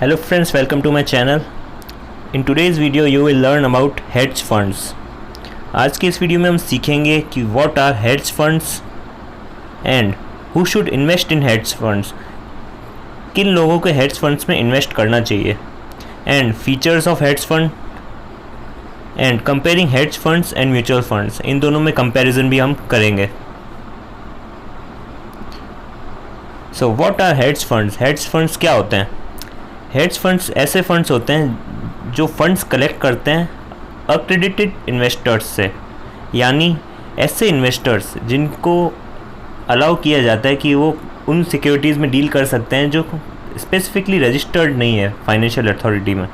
Hello friends, welcome to my channel. In today's video you will learn about hedge funds. आज की इस video में हम सीखेंगे कि what are hedge funds and who should invest in hedge funds. किन लोगों को hedge funds में इन्वेस्ट करना चाहिए and features of hedge fund and comparing hedge funds and mutual funds. इन दोनों में comparison भी हम करेंगे. So what are hedge funds? Hedge funds क्या होते हैं? Hedge funds ऐसे फंड्स होते हैं जो फंड्स कलेक्ट करते हैं अक्रेडिटेड इन्वेस्टर्स से, यानी ऐसे इन्वेस्टर्स जिनको अलाउ किया जाता है कि वो उन सिक्योरिटीज़ में डील कर सकते हैं जो स्पेसिफिकली रजिस्टर्ड नहीं है फाइनेंशियल अथॉरिटी में.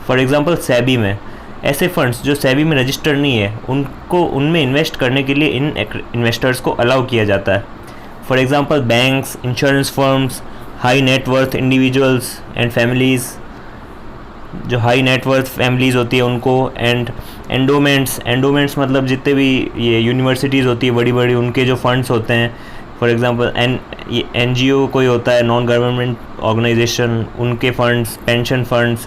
फॉर एग्जांपल सेबी में ऐसे फंड्स जो सेबी में रजिस्टर्ड नहीं है उनको उनमें इन्वेस्ट करने के लिए इन इन्वेस्टर्स को अलाउ किया जाता है. For example banks, insurance firms, high net worth individuals and families, जो हाई नेटवर्थ फैमिलीज़ होती है उनको, एंड एंडोमेंट्स मतलब जितने भी ये यूनिवर्सिटीज़ होती है बड़ी बड़ी, उनके जो फंड्स होते हैं. फॉर एग्जांपल NGO कोई होता है, नॉन गवर्नमेंट ऑर्गेनाइजेशन, उनके फंड्स, पेंशन फंड्स,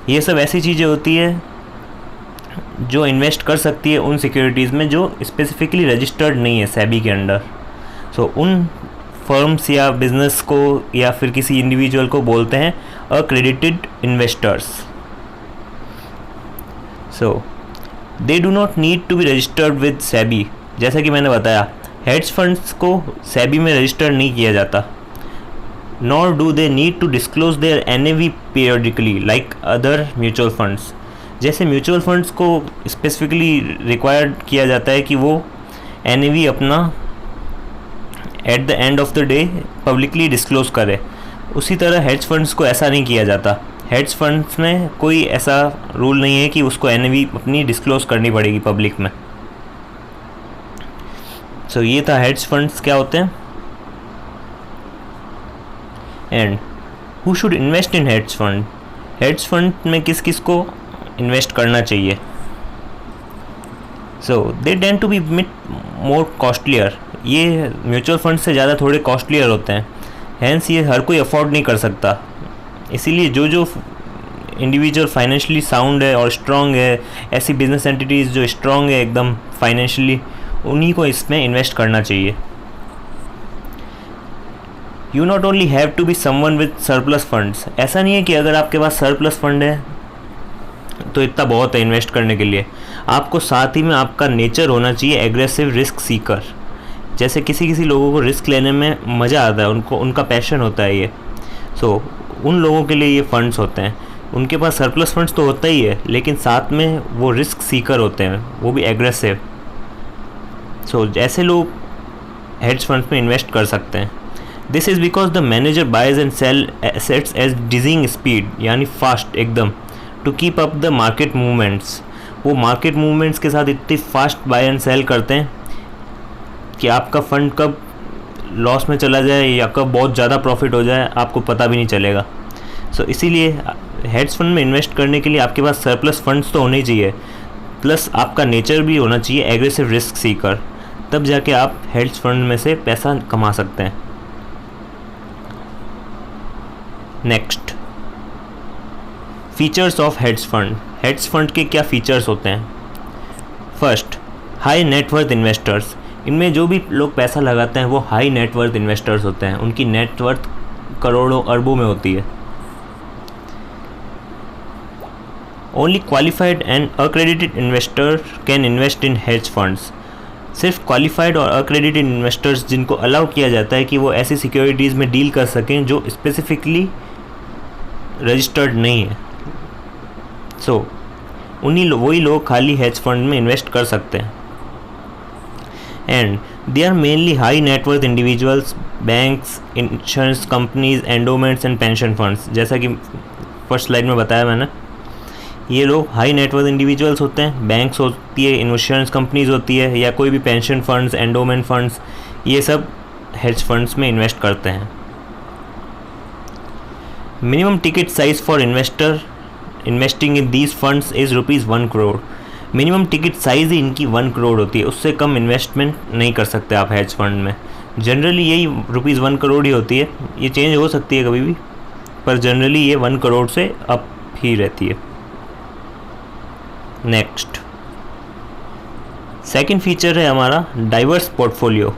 ये सब ऐसी चीज़ें होती है जो इन्वेस्ट कर सकती है उन सिक्योरिटीज़ में जो स्पेसिफिकली रजिस्टर्ड नहीं है सेबी के अंडर. सो उन फर्म्स या बिजनेस को या फिर किसी इंडिविजुअल को बोलते हैं accredited investors. So they do not need to be registered with SEBI. जैसा कि मैंने बताया, हेड्ज फंड्स को सेबी में रजिस्टर नहीं किया जाता. Nor do they need to disclose their NAV periodically like other mutual funds. जैसे म्यूचुअल फंड्स को स्पेसिफिकली रिक्वायर्ड किया जाता है कि वो NAV अपना at the end of the day publicly disclose करे, उसी तरह हेड्ज फंड्स को ऐसा नहीं किया जाता. हेड्ज फंड्स में कोई ऐसा रूल नहीं है कि उसको NAV अपनी डिस्क्लोज करनी पड़ेगी पब्लिक में. सो ये था हेड्ज फंड्स क्या होते हैं and who should invest in hedge fund. Hedge fund में किस किस को इन्वेस्ट करना चाहिए. So they tend to be more costlier. ये म्यूचुअल फंड से ज़्यादा थोड़े कॉस्टलियर होते हैं, हैंस ये हर कोई अफोर्ड नहीं कर सकता. इसीलिए जो इंडिविजुअल फाइनेंशियली साउंड है और स्ट्रॉन्ग है, ऐसी बिजनेस एंटिटीज़ जो स्ट्रॉन्ग है एकदम फाइनेंशियली, उन्हीं को इसमें इन्वेस्ट करना चाहिए. You not only have to be someone with surplus funds. ऐसा नहीं है कि अगर आपके पास सरप्लस फंड है तो इतना बहुत है इन्वेस्ट करने के लिए. आपको साथ ही में आपका नेचर होना चाहिए एग्रेसिव रिस्क सीकर. जैसे किसी लोगों को रिस्क लेने में मज़ा आता है, उनका पैशन होता है ये. सो उन लोगों के लिए ये फंड्स होते हैं. उनके पास सरप्लस फंड्स तो होता ही है, लेकिन साथ में वो रिस्क सीकर होते हैं, वो भी एग्रेसिव. सो ऐसे लोग हेड्ज फंड्स में इन्वेस्ट कर सकते हैं. This is because the manager buys and sell assets as dizzying speed, यानी फास्ट एकदम, to keep up the market movements. वो मार्केट मूवमेंट्स के साथ इतनी फास्ट बाय एंड सेल करते हैं कि आपका फ़ंड कब लॉस में चला जाए या कब बहुत ज़्यादा प्रॉफिट हो जाए आपको पता भी नहीं चलेगा. सो इसीलिए हेड्ज फंड में इन्वेस्ट करने के लिए आपके पास सरप्लस फंड्स तो होने ही चाहिए, प्लस आपका नेचर भी होना चाहिए एग्रेसिव रिस्क सीकर. तब जाके आप हेड्ज फंड में से पैसा कमा सकते हैं. Next, features of hedge fund. Hedge fund के क्या फीचर्स होते हैं. First, high net worth investors. इनमें जो भी लोग पैसा लगाते हैं वो हाई नेटवर्थ इन्वेस्टर्स होते हैं. उनकी नेटवर्थ करोड़ों अरबों में होती है. Only qualified and accredited investor can invest in hedge funds. सिर्फ क्वालिफाइड और अक्रेडिटेड इन्वेस्टर्स जिनको अलाउ किया जाता है कि वो ऐसी सिक्योरिटीज़ में डील कर सकें जो स्पेसिफिकली रजिस्टर्ड नहीं है. सो वही लोग खाली हेज फंड में इन्वेस्ट कर सकते हैं. And they are mainly high net worth individuals, banks, insurance companies, endowments and pension funds. जैसा कि फर्स्ट स्लाइड में बताया मैंने, ये लोग हाई नेटवर्थ इंडिविजुअल्स होते हैं, बैंक्स होती है, इंश्योरेंस कंपनीज होती है, या कोई भी पेंशन फंड्स, एंडोमेंट फंड्स, ये सब हेज फंड्स में इन्वेस्ट करते हैं. Minimum ticket size for investor investing in these funds is ₹1 crore. Minimum ticket size ही इनकी 1 करोड़ होती है, उससे कम इन्वेस्टमेंट नहीं कर सकते आप हेज फंड में. जनरली यही ₹1 करोड़ ही होती है, ये चेंज हो सकती है कभी भी. पर जनरली ये 1 करोड़ से अप ही रहती है। नेक्स्ट सेकंड फीचर है हमारा डाइवर्स पोर्टफोलियो।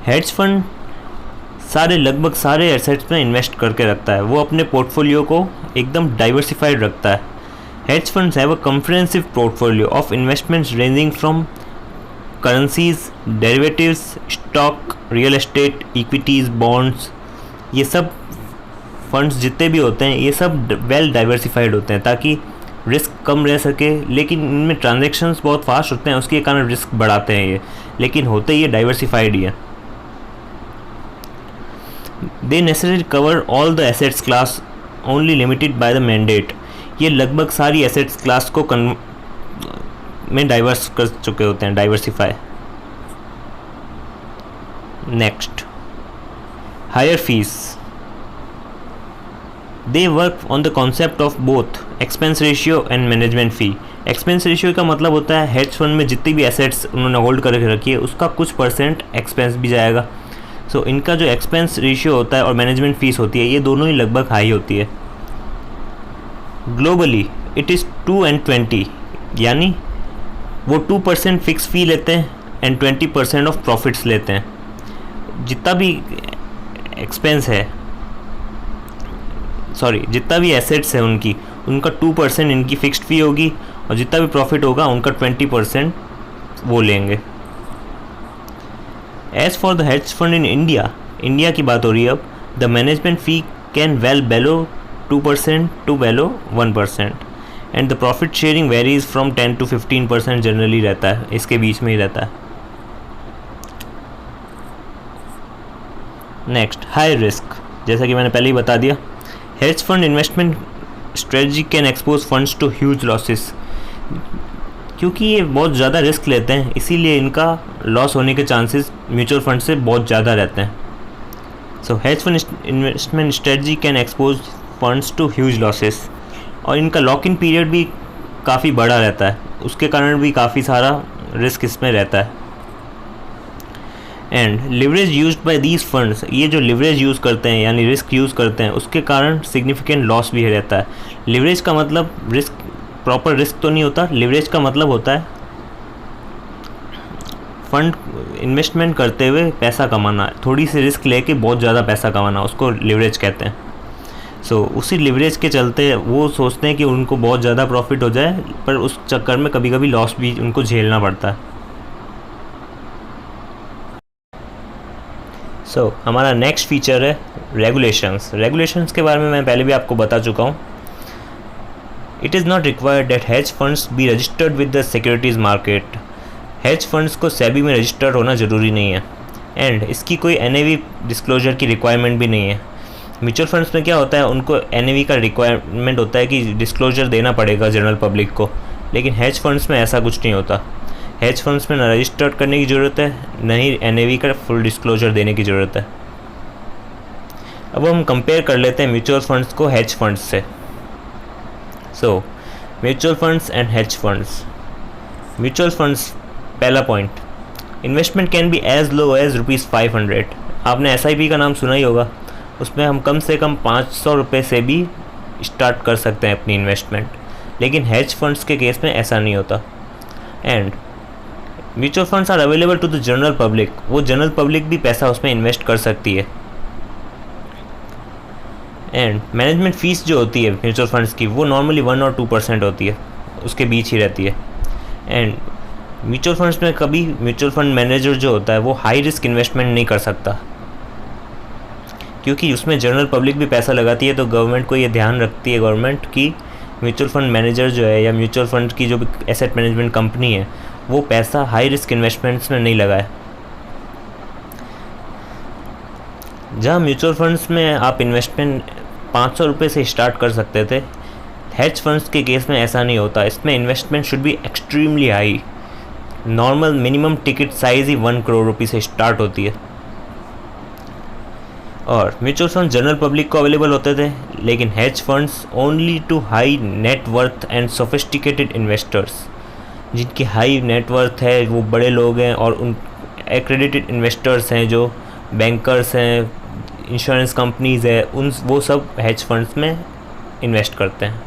हेज फंड लगभग सारे एसेट्स में इन्वेस्ट करके रखता है, वो अपने पोर्टफोलियो को एकदम डाइवर्सिफाइड रखता है। Hedge funds have a comprehensive portfolio of investments ranging from currencies, derivatives, stock, real estate, equities, bonds. ये सब फंड्स जितने भी होते हैं ये सब वेल डाइवर्सिफाइड होते हैं ताकि रिस्क कम रह सके, लेकिन इनमें ट्रांजैक्शंस बहुत फास्ट होते हैं, उसके कारण रिस्क बढ़ाते हैं ये, लेकिन होते ये डाइवर्सिफाइड ही है। They necessary cover all the assets class only limited by the mandate. ये लगभग सारी एसेट्स क्लास को में डाइवर्स कर चुके होते हैं, diversify. Next higher fees. They work on the concept of both expense ratio and management fee. Expense ratio का मतलब होता है हेज फंड में जितनी भी एसेट्स उन्होंने होल्ड करके रखी है उसका कुछ परसेंट एक्सपेंस भी जाएगा। सो इनका जो एक्सपेंस रेशियो होता है और मैनेजमेंट फ़ीस होती है ये दोनों ही लगभग हाई होती है। ग्लोबली इट इज़ 2 and 20, यानी वो 2% फिक्स फ़ी लेते हैं एंड 20% ऑफ प्रॉफिट्स लेते हैं। जितना भी एक्सपेंस है जितना भी एसेट्स है उनका 2% इनकी फिक्स्ड फ़ी होगी और जितना भी प्रॉफिट होगा उनका 20% वो लेंगे। As for the hedge fund in India की बात हो रही है अब, the management fee can well below 2% to below 1% and the profit sharing varies from 10 to 15% generally रहता है, इसके बीच में ही रहता है। Next high risk. जैसा कि मैंने पहले ही बता दिया, hedge fund investment strategy can expose funds to huge losses. क्योंकि ये बहुत ज़्यादा रिस्क लेते हैं इसीलिए इनका लॉस होने के चांसेस म्यूचुअल फंड से बहुत ज़्यादा रहते हैं। So hedge fund investment strategy can expose funds to huge losses, और इनका लॉक इन पीरियड भी काफ़ी बड़ा रहता है, उसके कारण भी काफ़ी सारा रिस्क इसमें रहता है। And leverage used by these funds, ये जो लिवरेज यूज़ करते हैं यानी रिस्क यूज़ करते हैं उसके कारण सिग्निफिकेंट लॉस भी रहता है। लिवरेज का मतलब रिस्क, प्रॉपर रिस्क तो नहीं होता, लिवरेज का मतलब होता है फंड इन्वेस्टमेंट करते हुए पैसा कमाना, थोड़ी सी रिस्क लेके बहुत ज़्यादा पैसा कमाना, उसको लिवरेज कहते हैं। सो उसी लिवरेज के चलते वो सोचते हैं कि उनको बहुत ज़्यादा प्रॉफिट हो जाए, पर उस चक्कर में कभी कभी लॉस भी उनको झेलना पड़ता है। सो हमारा नेक्स्ट फीचर है रेगुलेशंस। रेगुलेशंस के बारे में मैं पहले भी आपको बता चुका हूँ। It is not required that hedge funds B registered with the securities market. Hedge funds को सेबी में रजिस्टर्ड होना ज़रूरी नहीं है एंड इसकी कोई NAV डिस्क्लोजर की रिक्वायरमेंट भी नहीं है। म्यूचुअल फंड्स में क्या होता है, उनको NAV का रिक्वायरमेंट होता है कि डिस्क्लोजर देना पड़ेगा जनरल पब्लिक को, लेकिन हेज फंड्स में ऐसा कुछ नहीं होता। हेज फंड्स में ना रजिस्टर्ड करने की ज़रूरत है, न ही NAV का फुल डिस्क्लोजर देने की ज़रूरत है। अब हम कंपेयर कर लेते हैं म्यूचुअल फंड्स को हेज फंड्स से। So mutual funds and hedge funds. Mutual funds, पहला point, investment can be as low as ₹500। आपने SIP का नाम सुना ही होगा, उसमें हम कम से कम 500 रुपये से भी स्टार्ट कर सकते हैं अपनी इन्वेस्टमेंट, लेकिन हेज फंड्स के केस में ऐसा नहीं होता। And mutual funds are available to the general public, वो जनरल पब्लिक भी पैसा उसमें इन्वेस्ट कर सकती है। एंड मैनेजमेंट फ़ीस जो होती है म्यूचुअल फंड्स की वो नॉर्मली 1 और 2% होती है, उसके बीच ही रहती है। एंड म्यूचुअल फंड्स में कभी म्यूचुअल फंड मैनेजर जो होता है वो हाई रिस्क इन्वेस्टमेंट नहीं कर सकता, क्योंकि उसमें जनरल पब्लिक भी पैसा लगाती है, तो गवर्नमेंट को ये ध्यान रखती है गवर्नमेंट की म्यूचुअल फंड मैनेजर जो है या म्यूचुअल फंड की जो भी एसेट मैनेजमेंट कंपनी है वो पैसा हाई रिस्क इन्वेस्टमेंट्स में नहीं लगाए। जहाँ म्यूचुअल फंड्स में आप इन्वेस्टमेंट 500 रुपये से स्टार्ट कर सकते थे, हेज फंड्स के केस में ऐसा नहीं होता। इसमें investment should be extremely high. Normal minimum ticket size ही 1 करोड़ रुपये से स्टार्ट होती है। और म्यूचुअल फंड जनरल पब्लिक को अवेलेबल होते थे, लेकिन hedge funds only to high net worth and sophisticated investors. जिनकी हाई नेट वर्थ है वो बड़े लोग हैं और उन एक्रेडिटेड इन्वेस्टर्स हैं जो बैंकर्स हैं इंश्योरेंस कंपनीज़ है, वो सब हेज फंड्स में इन्वेस्ट करते हैं।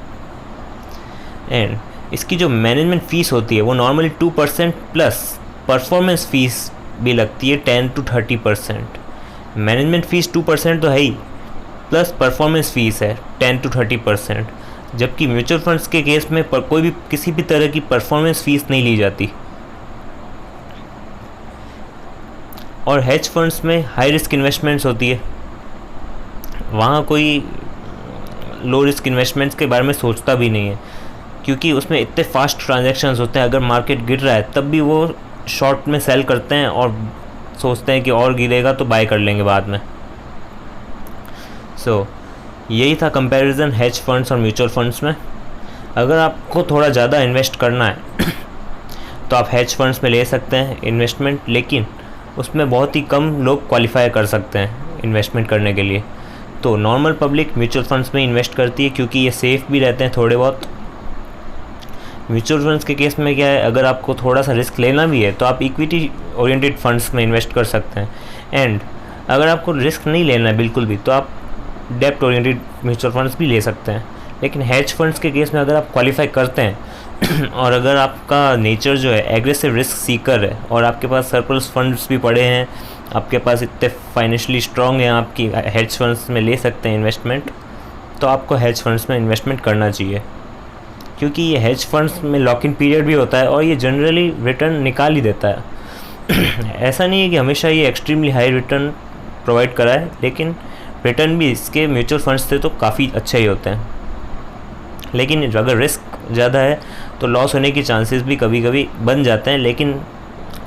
एंड इसकी जो मैनेजमेंट फ़ीस होती है वो नॉर्मली 2% प्लस परफॉर्मेंस फ़ीस भी लगती है 10 to 30%। मैनेजमेंट फ़ीस 2% तो है ही, प्लस परफॉर्मेंस फ़ीस है 10 to 30%, जबकि म्यूचुअल फंड्स के केस में कोई भी किसी भी तरह की परफॉर्मेंस फ़ीस नहीं ली जाती। और हेज फंड्स में हाई रिस्क इन्वेस्टमेंट्स होती है, वहाँ कोई लो रिस्क इन्वेस्टमेंट्स के बारे में सोचता भी नहीं है, क्योंकि उसमें इतने फास्ट ट्रांजैक्शंस होते हैं। अगर मार्केट गिर रहा है तब भी वो शॉर्ट में सेल करते हैं और सोचते हैं कि और गिरेगा तो बाय कर लेंगे बाद में। सो यही था कंपैरिजन हेज फंड्स और म्यूचुअल फंड्स में। अगर आपको थोड़ा ज़्यादा इन्वेस्ट करना है तो आप हेज फंड्स में ले सकते हैं इन्वेस्टमेंट, लेकिन उसमें बहुत ही कम लोग क्वालिफाई कर सकते हैं इन्वेस्टमेंट करने के लिए। तो नॉर्मल पब्लिक म्यूचुअल फंड्स में इन्वेस्ट करती है क्योंकि ये सेफ़ भी रहते हैं थोड़े बहुत। म्यूचुअल फंड्स के केस में क्या है, अगर आपको थोड़ा सा रिस्क लेना भी है तो आप इक्विटी ओरिएंटेड फंड्स में इन्वेस्ट कर सकते हैं। एंड अगर आपको रिस्क नहीं लेना है बिल्कुल भी तो आप डेप्ट ओरिएंटेड म्यूचुअल फंड्स भी ले सकते हैं। लेकिन हेज फंड्स के केस में अगर आप क्वालिफाई करते हैं और अगर आपका नेचर जो है एग्रेसिव रिस्क सीकर है और आपके पास सरप्लस फंड्स भी पड़े हैं, आपके पास इतने फाइनेंशियली स्ट्रॉन्ग हैं आपकी हेज फंड्स में ले सकते हैं इन्वेस्टमेंट, तो आपको हेज फंड्स में इन्वेस्टमेंट करना चाहिए। क्योंकि ये हेज फंड्स में लॉक इन पीरियड भी होता है और ये जनरली रिटर्न निकाल ही देता है। ऐसा नहीं है कि हमेशा ये एक्सट्रीमली हाई रिटर्न प्रोवाइड कराए, लेकिन रिटर्न भी इसके म्यूचुअल फंड्स से तो काफ़ी अच्छे ही होते हैं। लेकिन अगर रिस्क ज़्यादा है तो लॉस होने की चांसेस भी कभी कभी बन जाते हैं, लेकिन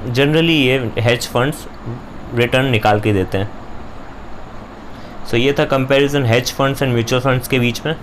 जनरली ये हेज फंड्स रिटर्न निकाल के देते हैं। सो ये था comparison hedge funds and mutual funds के बीच में।